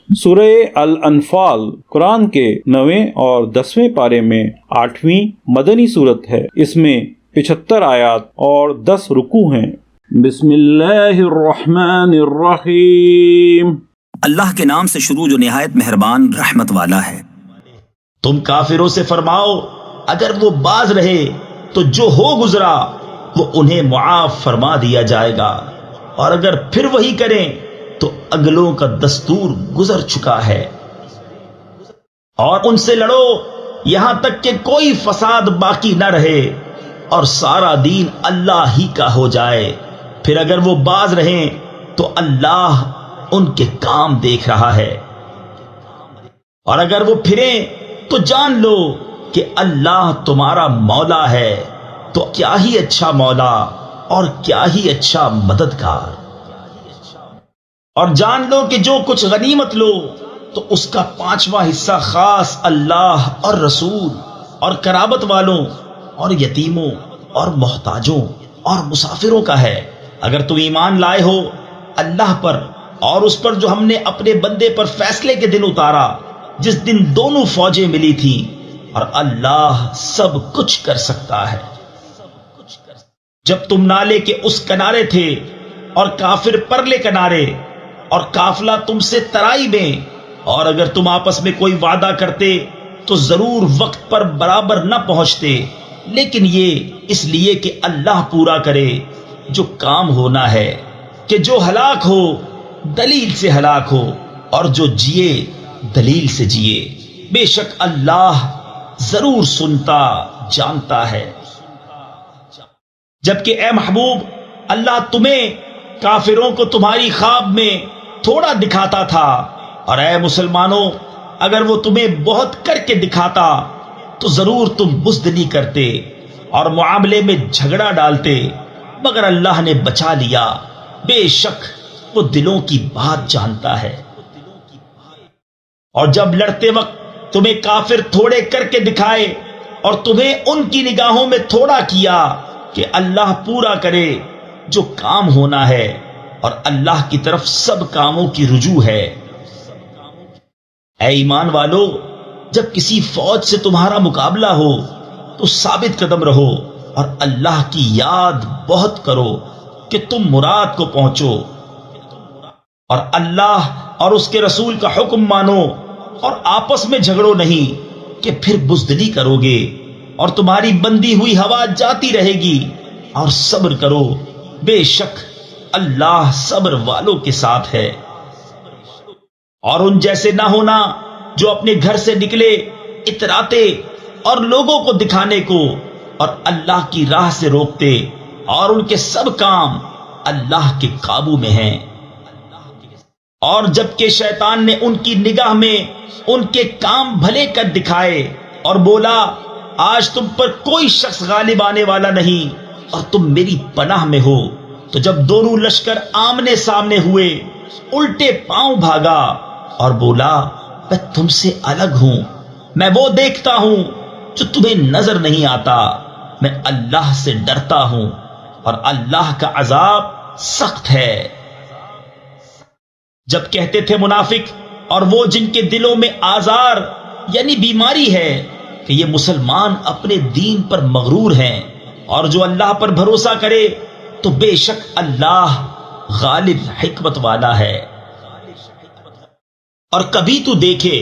سورہ الانفال قرآن کے 9 اور 10 پارے میں 8ویں مدنی صورت ہے۔ اس میں 75 آیات اور 10 رکوع ہیں۔ بسم اللہ الرحمن الرحیم۔ اللہ کے نام سے شروع جو نہایت مہربان رحمت والا ہے۔ تم کافروں سے فرماؤ اگر وہ باز رہے تو جو ہو گزرا وہ انہیں معاف فرما دیا جائے گا، اور اگر پھر وہی کریں تو اگلوں کا دستور گزر چکا ہے۔ اور ان سے لڑو یہاں تک کہ کوئی فساد باقی نہ رہے اور سارا دین اللہ ہی کا ہو جائے۔ پھر اگر وہ باز رہیں تو اللہ ان کے کام دیکھ رہا ہے، اور اگر وہ پھریں تو جان لو کہ اللہ تمہارا مولا ہے، تو کیا ہی اچھا مولا اور کیا ہی اچھا مددگار۔ اور جان لو کہ جو کچھ غنیمت لو تو اس کا 5واں حصہ خاص اللہ اور رسول اور قرابت والوں اور یتیموں اور محتاجوں اور مسافروں کا ہے، اگر تم ایمان لائے ہو اللہ پر اور اس پر جو ہم نے اپنے بندے پر فیصلے کے دن اتارا، جس دن دونوں فوجیں ملی تھی، اور اللہ سب کچھ کر سکتا ہے۔ جب تم نالے کے اس کنارے تھے اور کافر پرلے کنارے، اور قافلہ تم سے ترائی میں، اور اگر تم آپس میں کوئی وعدہ کرتے تو ضرور وقت پر برابر نہ پہنچتے، لیکن یہ اس لیے کہ اللہ پورا کرے جو کام ہونا ہے، کہ جو ہلاک ہو دلیل سے ہلاک ہو اور جو جیے دلیل سے جیے، بے شک اللہ ضرور سنتا جانتا ہے۔ جبکہ اے محبوب اللہ تمہیں کافروں کو تمہاری خواب میں تھوڑا دکھاتا تھا، اور اے مسلمانوں اگر وہ تمہیں بہت کر کے دکھاتا تو ضرور تم بزدلی کرتے اور معاملے میں جھگڑا ڈالتے، مگر اللہ نے بچا لیا، بے شک وہ دلوں کی بات جانتا ہے۔ اور جب لڑتے وقت تمہیں کافر تھوڑے کر کے دکھائے اور تمہیں ان کی نگاہوں میں تھوڑا کیا، کہ اللہ پورا کرے جو کام ہونا ہے، اور اللہ کی طرف سب کاموں کی رجوع ہے۔ اے ایمان والو جب کسی فوج سے تمہارا مقابلہ ہو تو ثابت قدم رہو اور اللہ کی یاد بہت کرو کہ تم مراد کو پہنچو، اور اللہ اور اس کے رسول کا حکم مانو، اور آپس میں جھگڑو نہیں کہ پھر بزدلی کرو گے اور تمہاری بندی ہوئی ہوا جاتی رہے گی، اور صبر کرو بے شک اللہ صبر والوں کے ساتھ ہے۔ اور ان جیسے نہ ہونا جو اپنے گھر سے نکلے اتراتے اور لوگوں کو دکھانے کو اور اللہ کی راہ سے روکتے، اور ان کے سب کام اللہ کے قابو میں ہیں۔ اور جبکہ شیطان نے ان کی نگاہ میں ان کے کام بھلے کر دکھائے اور بولا آج تم پر کوئی شخص غالب آنے والا نہیں اور تم میری پناہ میں ہو، تو جب دونوں لشکر آمنے سامنے ہوئے الٹے پاؤں بھاگا اور بولا میں تم سے الگ ہوں، میں وہ دیکھتا ہوں جو تمہیں نظر نہیں آتا، میں اللہ سے ڈرتا ہوں اور اللہ کا عذاب سخت ہے۔ جب کہتے تھے منافق اور وہ جن کے دلوں میں آزار یعنی بیماری ہے کہ یہ مسلمان اپنے دین پر مغرور ہیں، اور جو اللہ پر بھروسہ کرے تو بے شک اللہ غالب حکمت والا ہے۔ اور کبھی تو دیکھے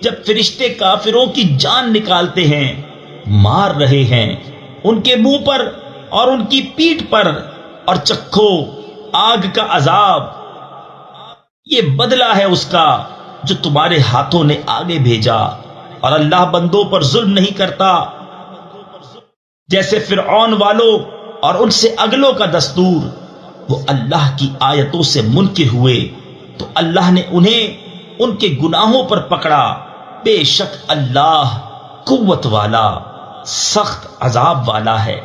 جب فرشتے کافروں کی جان نکالتے ہیں، مار رہے ہیں ان کے منہ پر اور ان کی پیٹھ پر، اور چکھو آگ کا عذاب، یہ بدلہ ہے اس کا جو تمہارے ہاتھوں نے آگے بھیجا، اور اللہ بندوں پر ظلم نہیں کرتا۔ جیسے فرعون والوں اور ان سے اگلوں کا دستور، وہ اللہ کی آیتوں سے منکر ہوئے تو اللہ نے انہیں ان کے گناہوں پر پکڑا، بے شک اللہ قوت والا سخت عذاب والا ہے۔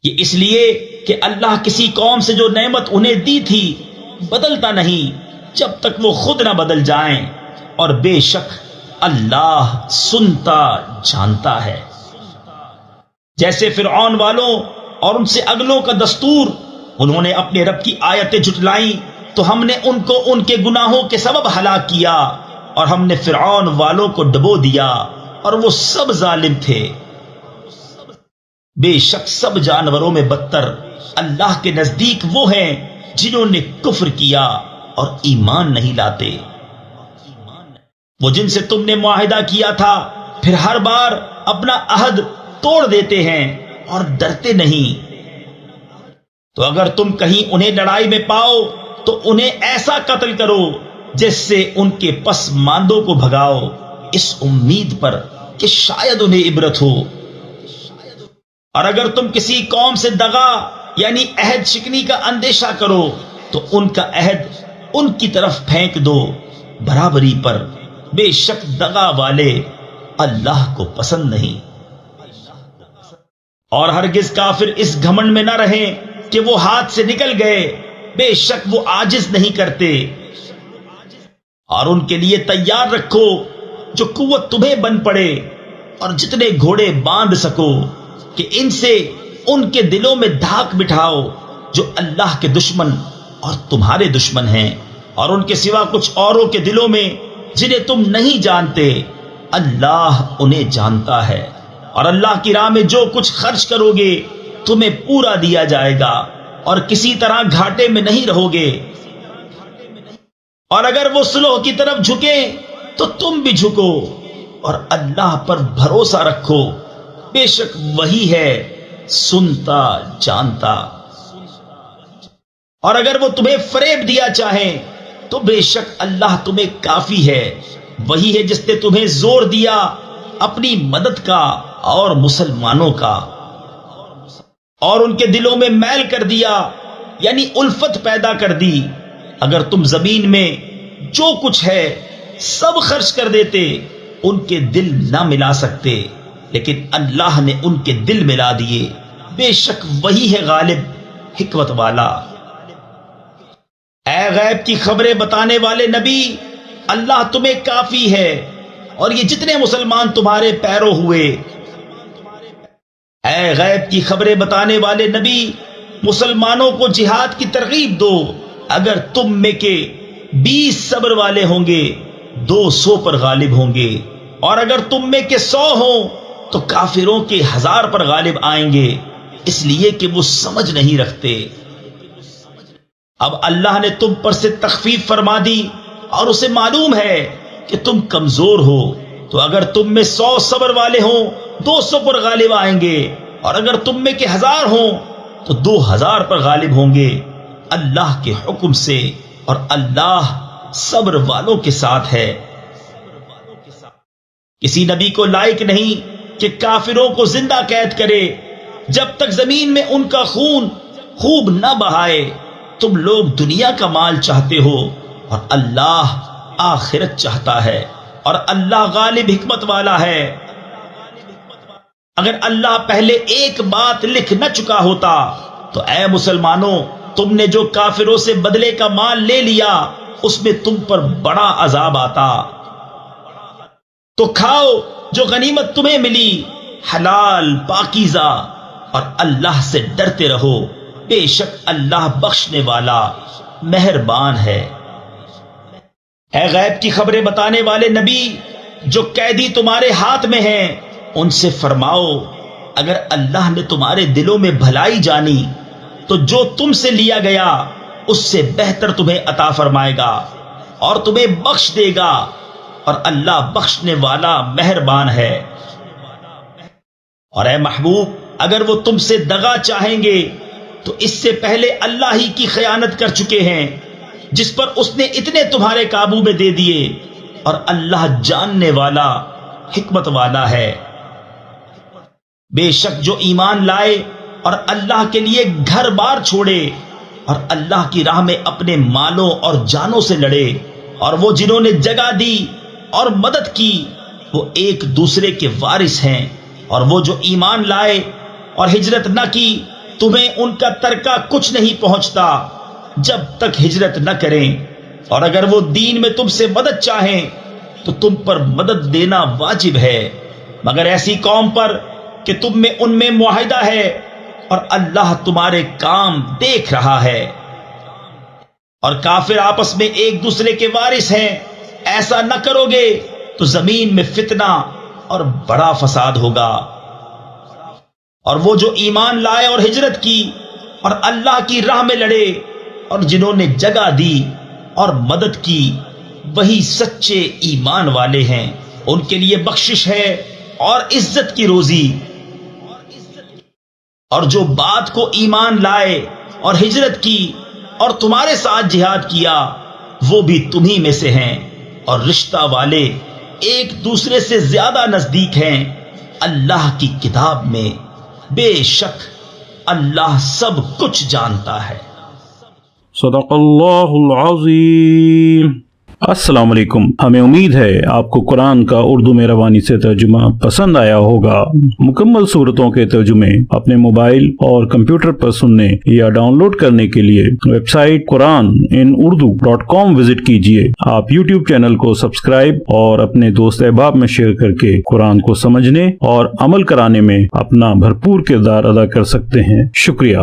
یہ اس لیے کہ اللہ کسی قوم سے جو نعمت انہیں دی تھی بدلتا نہیں جب تک وہ خود نہ بدل جائیں، اور بے شک اللہ سنتا جانتا ہے۔ جیسے فرعون والوں اور ان سے اگلوں کا دستور، انہوں نے اپنے رب کی آیتیں جھٹلائیں تو ہم نے ان کو ان کے گناہوں کے سبب ہلاک کیا، اور ہم نے فرعون والوں کو ڈبو دیا، اور وہ سب ظالم تھے۔ بے شک سب جانوروں میں بدتر اللہ کے نزدیک وہ ہیں جنہوں نے کفر کیا اور ایمان نہیں لاتے۔ وہ جن سے تم نے معاہدہ کیا تھا پھر ہر بار اپنا عہد توڑ دیتے ہیں اور ڈرتے نہیں۔ تو اگر تم کہیں انہیں لڑائی میں پاؤ تو انہیں ایسا قتل کرو جس سے ان کے پس ماندوں کو بھگاؤ، اس امید پر کہ شاید انہیں عبرت ہو۔ اور اگر تم کسی قوم سے دغا یعنی عہد شکنی کا اندیشہ کرو تو ان کا عہد ان کی طرف پھینک دو برابری پر، بے شک دغا والے اللہ کو پسند نہیں۔ اور ہرگز کافر اس گھمنڈ میں نہ رہیں کہ وہ ہاتھ سے نکل گئے، بے شک وہ عاجز نہیں کرتے۔ اور ان کے لیے تیار رکھو جو قوت تمہیں بن پڑے، اور جتنے گھوڑے باندھ سکو، کہ ان سے ان کے دلوں میں دھاک بٹھاؤ جو اللہ کے دشمن اور تمہارے دشمن ہیں، اور ان کے سوا کچھ اوروں کے دلوں میں جنہیں تم نہیں جانتے، اللہ انہیں جانتا ہے۔ اور اللہ کی راہ میں جو کچھ خرچ کرو گے تمہیں پورا دیا جائے گا، اور کسی طرح گھاٹے میں نہیں رہو گے۔ اور اگر وہ صلح کی طرف جھکیں تو تم بھی جھکو، اور اللہ پر بھروسہ رکھو، بے شک وہی ہے سنتا جانتا۔ اور اگر وہ تمہیں فریب دیا چاہیں تو بے شک اللہ تمہیں کافی ہے، وہی ہے جس نے تمہیں زور دیا اپنی مدد کا اور مسلمانوں کا، اور ان کے دلوں میں میل کر دیا یعنی الفت پیدا کر دی۔ اگر تم زمین میں جو کچھ ہے سب خرچ کر دیتے ان کے دل نہ ملا سکتے، لیکن اللہ نے ان کے دل ملا دیے، بے شک وہی ہے غالب حکمت والا۔ اے غیب کی خبریں بتانے والے نبی، اللہ تمہیں کافی ہے، اور یہ جتنے مسلمان تمہارے پیرو ہوئے۔ اے غیب کی خبریں بتانے والے نبی، مسلمانوں کو جہاد کی ترغیب دو۔ اگر تم میں کے 20 صبر والے ہوں گے 200 پر غالب ہوں گے، اور اگر تم میں کے 100 ہوں تو کافروں کے 1000 پر غالب آئیں گے، اس لیے کہ وہ سمجھ نہیں رکھتے۔ اب اللہ نے تم پر سے تخفیف فرما دی، اور اسے معلوم ہے کہ تم کمزور ہو، تو اگر تم میں 100 صبر والے ہوں 200 پر غالب آئیں گے، اور اگر تم میں کے 1000 ہوں تو 2000 پر غالب ہوں گے اللہ کے حکم سے، اور اللہ صبر والوں کے ساتھ ہے۔ کسی نبی کو لائق نہیں کہ کافروں کو زندہ قید کرے جب تک زمین میں ان کا خون خوب نہ بہائے۔ تم لوگ دنیا کا مال چاہتے ہو اور اللہ آخرت چاہتا ہے، اور اللہ غالب حکمت والا ہے۔ اگر اللہ پہلے ایک بات لکھ نہ چکا ہوتا تو اے مسلمانوں، تم نے جو کافروں سے بدلے کا مال لے لیا اس میں تم پر بڑا عذاب آتا۔ تو کھاؤ جو غنیمت تمہیں ملی، حلال پاکیزہ، اور اللہ سے ڈرتے رہو، بے شک اللہ بخشنے والا مہربان ہے۔ اے غیب کی خبریں بتانے والے نبی، جو قیدی تمہارے ہاتھ میں ہیں ان سے فرماؤ اگر اللہ نے تمہارے دلوں میں بھلائی جانی تو جو تم سے لیا گیا اس سے بہتر تمہیں عطا فرمائے گا اور تمہیں بخش دے گا، اور اللہ بخشنے والا مہربان ہے۔ اور اے محبوب، اگر وہ تم سے دغا چاہیں گے تو اس سے پہلے اللہ ہی کی خیانت کر چکے ہیں، جس پر اس نے اتنے تمہارے قابو میں دے دیے، اور اللہ جاننے والا حکمت والا ہے۔ بے شک جو ایمان لائے اور اللہ کے لیے گھر بار چھوڑے اور اللہ کی راہ میں اپنے مالوں اور جانوں سے لڑے، اور وہ جنہوں نے جگہ دی اور مدد کی، وہ ایک دوسرے کے وارث ہیں۔ اور وہ جو ایمان لائے اور ہجرت نہ کی، تمہیں ان کا ترکہ کچھ نہیں پہنچتا جب تک ہجرت نہ کریں، اور اگر وہ دین میں تم سے مدد چاہیں تو تم پر مدد دینا واجب ہے، مگر ایسی قوم پر کہ تم میں ان میں معاہدہ ہے اور اللہ تمہارے کام دیکھ رہا ہے۔ اور کافر آپس میں ایک دوسرے کے وارث ہیں، ایسا نہ کرو گے تو زمین میں فتنہ اور بڑا فساد ہوگا۔ اور وہ جو ایمان لائے اور ہجرت کی اور اللہ کی راہ میں لڑے اور جنہوں نے جگہ دی اور مدد کی، وہی سچے ایمان والے ہیں، ان کے لیے بخشش ہے اور عزت کی روزی۔ اور جو بات کو ایمان لائے اور ہجرت کی اور تمہارے ساتھ جہاد کیا، وہ بھی تمہیں میں سے ہیں، اور رشتہ والے ایک دوسرے سے زیادہ نزدیک ہیں اللہ کی کتاب میں۔ بے شک اللہ سب کچھ جانتا ہے۔ صدق اللہ العظیم۔ السلام علیکم، ہمیں امید ہے آپ کو قرآن کا اردو میں روانی سے ترجمہ پسند آیا ہوگا۔ مکمل صورتوں کے ترجمے اپنے موبائل اور کمپیوٹر پر سننے یا ڈاؤن لوڈ کرنے کے لیے ویب سائٹ QuranInUrdu.com وزٹ کیجیے۔ آپ یوٹیوب چینل کو سبسکرائب اور اپنے دوست احباب میں شیئر کر کے قرآن کو سمجھنے اور عمل کرانے میں اپنا بھرپور کردار ادا کر سکتے ہیں۔ شکریہ۔